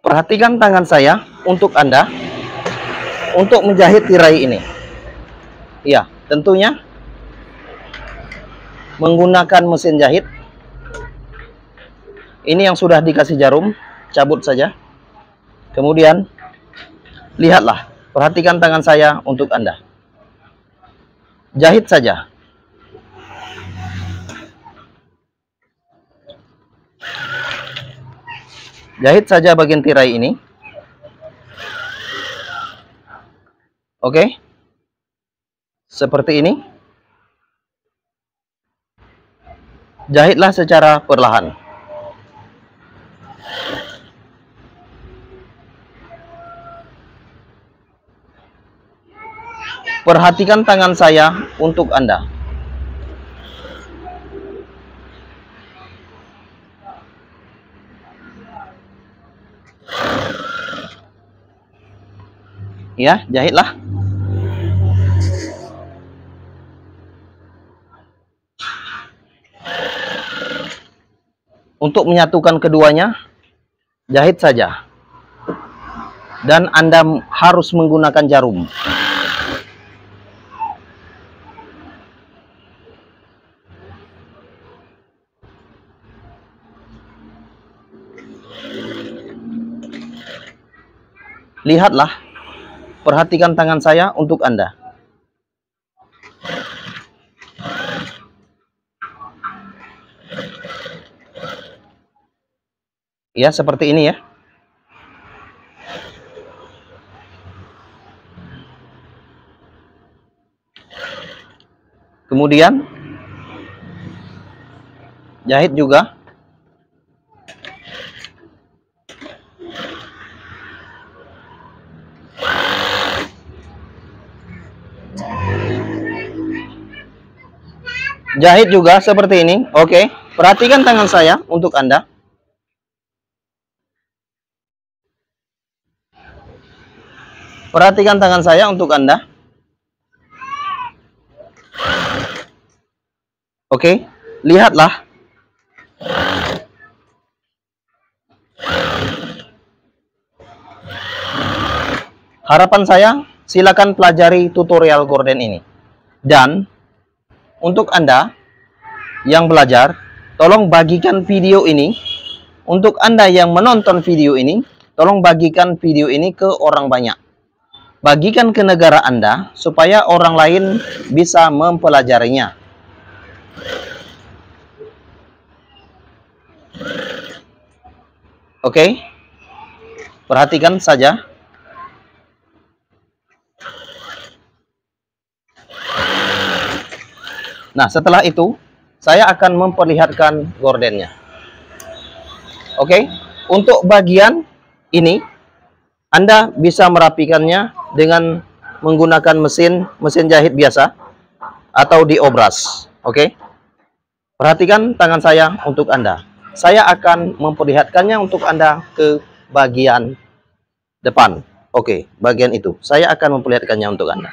Perhatikan tangan saya untuk Anda untuk menjahit tirai ini. Ya, tentunya menggunakan mesin jahit. Ini yang sudah dikasih jarum, cabut saja. Kemudian lihatlah, perhatikan tangan saya untuk Anda. Jahit saja. Jahit saja bagian tirai ini. Oke. Seperti ini. Jahitlah secara perlahan. Perhatikan tangan saya untuk Anda. Ya, jahitlah. Untuk menyatukan keduanya, jahit saja. Dan Anda harus menggunakan jarum. Lihatlah, perhatikan tangan saya untuk Anda. Ya, seperti ini ya. Kemudian jahit juga. Jahit juga seperti ini. Oke, perhatikan tangan saya untuk Anda. Perhatikan tangan saya untuk Anda. Oke, lihatlah. Harapan saya, silakan pelajari tutorial gorden ini. Dan untuk Anda yang belajar, tolong bagikan video ini. Untuk Anda yang menonton video ini, tolong bagikan video ini ke orang banyak. Bagikan ke negara Anda, supaya orang lain bisa mempelajarinya. Oke? Perhatikan saja. Nah, setelah itu, saya akan memperlihatkan gordennya. Oke, untuk bagian ini, Anda bisa merapikannya dengan menggunakan mesin jahit biasa atau diobras. Oke, perhatikan tangan saya untuk Anda. Saya akan memperlihatkannya untuk Anda ke bagian depan. Oke, bagian itu. Saya akan memperlihatkannya untuk Anda.